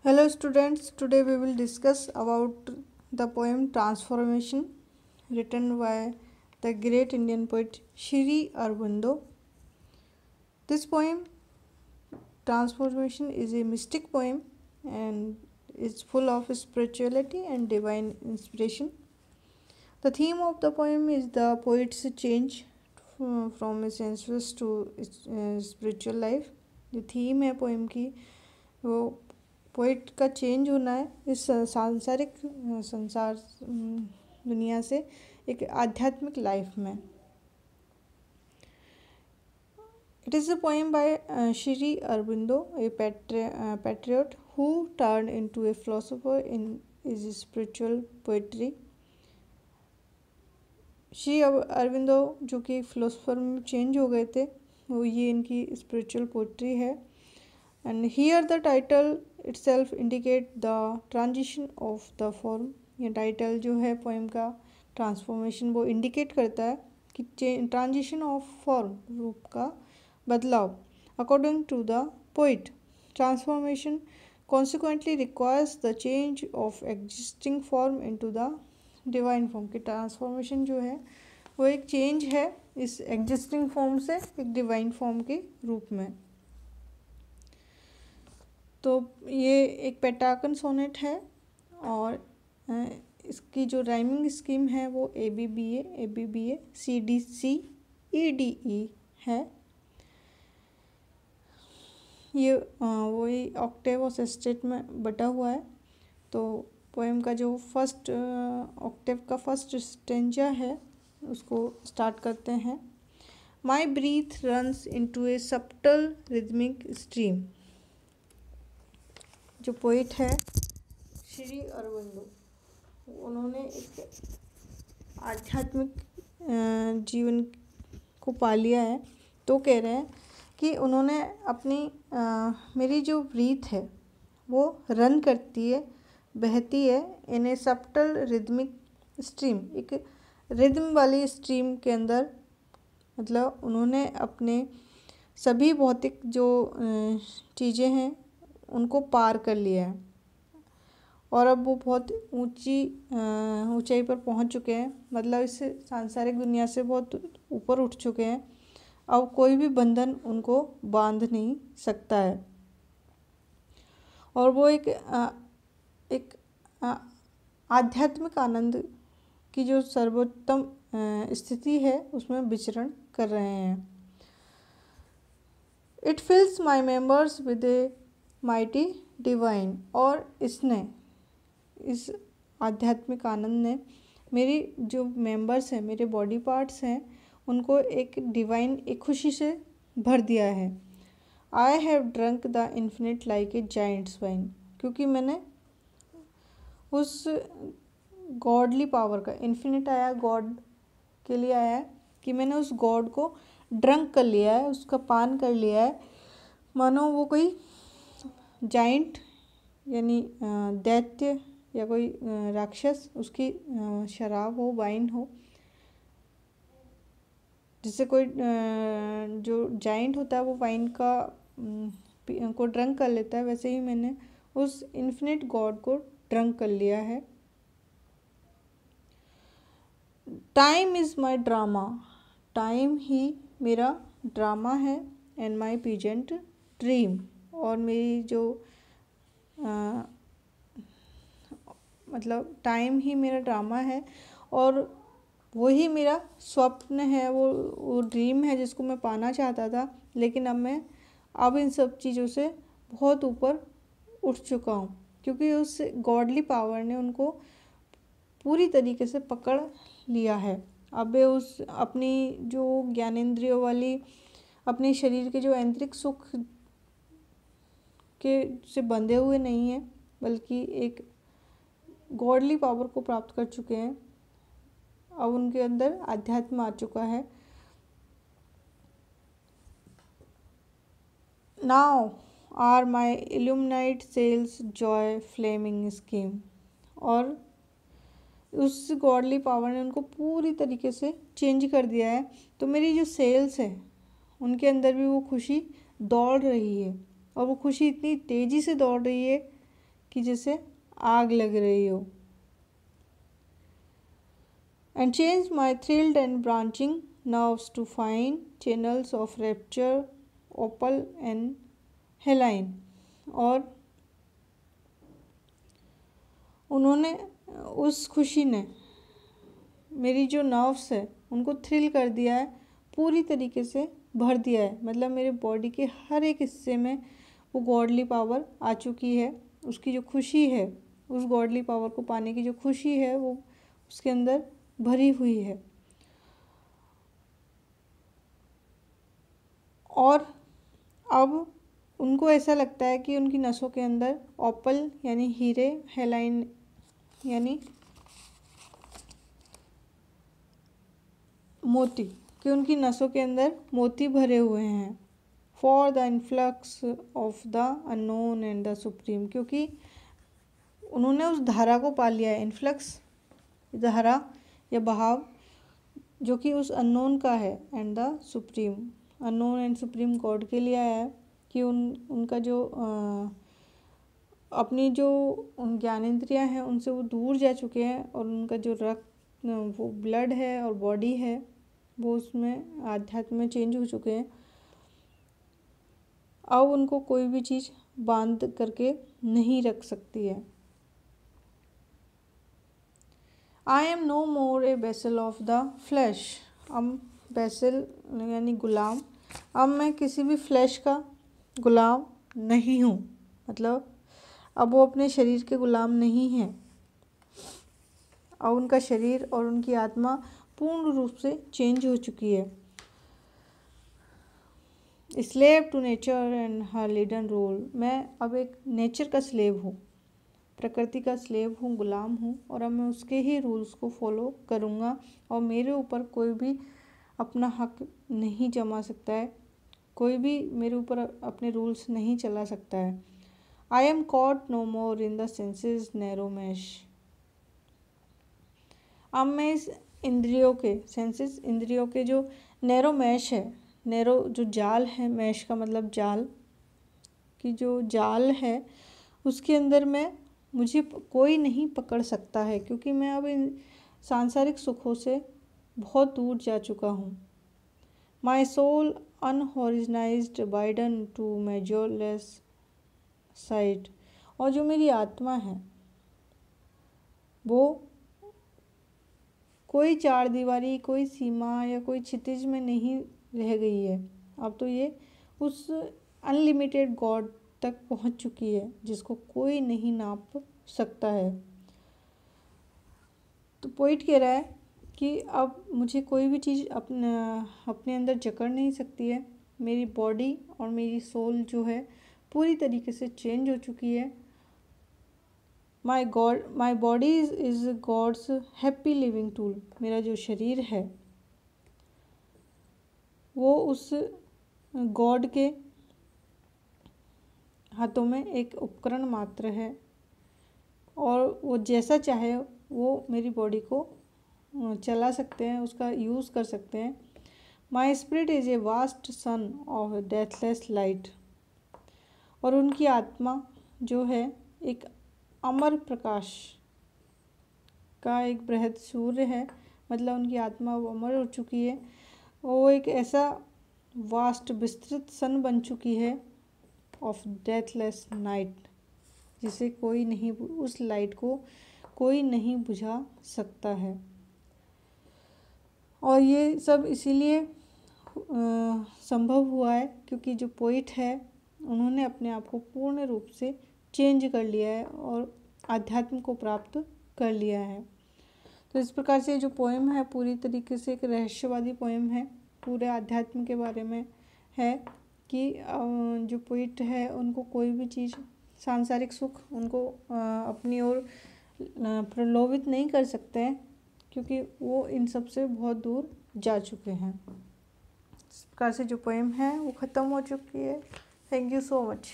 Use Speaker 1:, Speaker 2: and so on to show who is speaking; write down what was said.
Speaker 1: Hello students, today we will discuss about the poem Transformation written by the great Indian poet Sri Aurobindo. This poem Transformation is a mystic poem and is full of spirituality and divine inspiration. The theme of the poem is the poet's change from his sensuous to spiritual life. The theme है poem की वो poet का change होना है इस सांसारिक संसार दुनिया से एक आध्यात्मिक लाइफ में. It is a poem by Shri Aurobindo, A patriot who turn into A philosopher in is spiritual poetry. Shri Aurobindo जो कि फिलोसोफर में चेंज हो गए थे, वो ये इनकी स्पिरिचुअल पोइट्री है. And here the title itself indicate the transition of the form. ये टाइटल जो है पोएम का ट्रांसफॉर्मेशन वो इंडिकेट करता है कि ट्रांजिशन ऑफ फॉर्म, रूप का बदलाव. According to the poet, transformation consequently requires the change of existing form into the divine form. कि ट्रांसफॉर्मेशन जो है वो एक चेंज है इस एग्जिस्टिंग फॉर्म से एक डिवाइन फॉर्म के रूप में. तो ये एक पेटाकन सोनेट है और इसकी जो राइमिंग स्कीम है वो ABBA CDC EDE है. ये वही ऑक्टेव और सेस्टेट में बटा हुआ है. तो पोएम का जो फर्स्ट ऑक्टेव का फर्स्ट स्टेंजा है उसको स्टार्ट करते हैं. माई ब्रीथ रन्स इनटू ए सब्टल रिदमिक स्ट्रीम. जो पोइट है श्री अरबिंदो, उन्होंने एक आध्यात्मिक जीवन को पा लिया है. तो कह रहे हैं कि उन्होंने अपनी मेरी जो ब्रीथ है वो रन करती है, बहती है इन ए सब्टल रिदमिक स्ट्रीम, एक रिदम वाली स्ट्रीम के अंदर. मतलब उन्होंने अपने सभी भौतिक जो चीज़ें हैं उनको पार कर लिया है और अब वो बहुत ऊंचाई पर पहुंच चुके हैं. मतलब इस सांसारिक दुनिया से बहुत ऊपर उठ चुके हैं. अब कोई भी बंधन उनको बांध नहीं सकता है और वो एक आध्यात्मिक आनंद की जो सर्वोत्तम स्थिति है उसमें विचरण कर रहे हैं. It fills my members with a mighty divine. और इसने, इस आध्यात्मिक आनंद ने मेरी जो मेंबर्स हैं, मेरे बॉडी पार्ट्स हैं, उनको एक डिवाइन, एक खुशी से भर दिया है. I have drunk the infinite like a Giants wine. क्योंकि मैंने उस गॉडली पावर का, इन्फिनिट आया गॉड के लिए आया है, कि मैंने उस गॉड को ड्रंक कर लिया है, उसका पान कर लिया है. मानो वो कोई जाइंट यानी दैत्य या कोई राक्षस, उसकी शराब हो, वाइन हो. जिससे कोई जो जाइंट होता है वो वाइन को ड्रंक कर लेता है, वैसे ही मैंने उस इन्फिनिट गॉड को ड्रंक कर लिया है. Time is my drama. Time ही मेरा ड्रामा है. And my pageant dream. और मेरी जो मतलब टाइम ही मेरा ड्रामा है और वही मेरा स्वप्न है, वो ड्रीम है जिसको मैं पाना चाहता था. लेकिन अब इन सब चीज़ों से बहुत ऊपर उठ चुका हूँ, क्योंकि उस गॉडली पावर ने उनको पूरी तरीके से पकड़ लिया है. अब उस अपनी जो ज्ञानेंद्रियों वाली अपने शरीर के जो आंतरिक सुख के से बंधे हुए नहीं हैं, बल्कि एक गॉडली पावर को प्राप्त कर चुके हैं. अब उनके अंदर आध्यात्म आ चुका है. Now are my illuminate cells joy flaming scheme. और उस गॉडली पावर ने उनको पूरी तरीके से चेंज कर दिया है. तो मेरी जो सेल्स है उनके अंदर भी वो खुशी दौड़ रही है और वो खुशी इतनी तेज़ी से दौड़ रही है कि जैसे आग लग रही हो। And change my thrilled and branching nerves to fine channels of rapture, opal and हेलाइन। और उन्होंने, उस खुशी ने मेरी जो नर्व्स है उनको थ्रिल कर दिया है, पूरी तरीके से भर दिया है। मतलब मेरे बॉडी के हर एक हिस्से में वो गॉडली पावर आ चुकी है। उसकी जो खुशी है, उस गॉडली पावर को पाने की जो खुशी है वो उसके अंदर भरी हुई है। और अब उनको ऐसा लगता है कि उनकी नसों के अंदर ऑपल यानी हीरे, हेलाइन यानी मोती, कि उनकी नसों के अंदर मोती भरे हुए हैं। For the influx of the unknown and the supreme, क्योंकि उन्होंने उस धारा को पा लिया है। इन्फ्लक्स धारा या बहाव जो कि उस अननोन का है, and the supreme, unknown and supreme God के लिए आया है कि उनका जो अपनी जो ज्ञानेंद्रियां हैं उनसे वो दूर जा चुके हैं, और उनका जो रक्त, वो ब्लड है और बॉडी है, वो उसमें आध्यात्म में चेंज हो चुके हैं। अब उनको कोई भी चीज़ बांध करके नहीं रख सकती है। I am no more a vassal of the flesh. अब बेसल यानी गुलाम, अब मैं किसी भी फ्लैश का गुलाम नहीं हूँ। मतलब अब वो अपने शरीर के गुलाम नहीं हैं। अब उनका शरीर और उनकी आत्मा पूर्ण रूप से चेंज हो चुकी है। Slave to nature and her leaden rule, मैं अब एक नेचर का स्लेव हूँ, प्रकृति का स्लेव हूँ, गुलाम हूँ, और अब मैं उसके ही रूल्स को फॉलो करूँगा, और मेरे ऊपर कोई भी अपना हक नहीं जमा सकता है, कोई भी मेरे ऊपर अपने रूल्स नहीं चला सकता है। I am caught no more in the senses narrow mesh. अब मैं इस इंद्रियों के, सेंसेस इंद्रियों के जो नैरो मैश है, नैरो जो जाल है, मैश का मतलब जाल, कि जो जाल है उसके अंदर मुझे कोई नहीं पकड़ सकता है, क्योंकि मैं अब इन सांसारिक सुखों से बहुत दूर जा चुका हूँ। My soul unhorizonized bidden to measureless sight, और जो मेरी आत्मा है वो कोई चार दीवारी, कोई सीमा या कोई क्षितिज में नहीं रह गई है। अब तो ये उस अनलिमिटेड गॉड तक पहुंच चुकी है जिसको कोई नहीं नाप सकता है। तो पोइट कह रहा है कि अब मुझे कोई भी चीज़ अपने अंदर जकड़ नहीं सकती है। मेरी बॉडी और मेरी सोल जो है पूरी तरीके से चेंज हो चुकी है। My body is God's happy living tool, मेरा जो शरीर है वो उस गॉड के हाथों में एक उपकरण मात्र है, और वो जैसा चाहे वो मेरी बॉडी को चला सकते हैं, उसका यूज़ कर सकते हैं। My spirit is a vast son of deathless light, और उनकी आत्मा जो है एक अमर प्रकाश का एक बृहद सूर्य है। मतलब उनकी आत्मा वो अमर हो चुकी है, वो एक ऐसा वास्ट विस्तृत सन बन चुकी है ऑफ डेथलेस नाइट, जिसे कोई नहीं, उस लाइट को कोई नहीं बुझा सकता है। और ये सब इसीलिए संभव हुआ है क्योंकि जो पोइट है उन्होंने अपने आप को पूर्ण रूप से चेंज कर लिया है और आध्यात्म को प्राप्त कर लिया है। तो इस प्रकार से जो पोएम है पूरी तरीके से एक रहस्यवादी पोएम है, पूरे आध्यात्म के बारे में है कि जो पोइट है उनको कोई भी चीज़, सांसारिक सुख उनको अपनी ओर प्रलोभित नहीं कर सकते हैं, क्योंकि वो इन सब से बहुत दूर जा चुके हैं। इस प्रकार से जो पोएम है वो ख़त्म हो चुकी है। Thank you so much.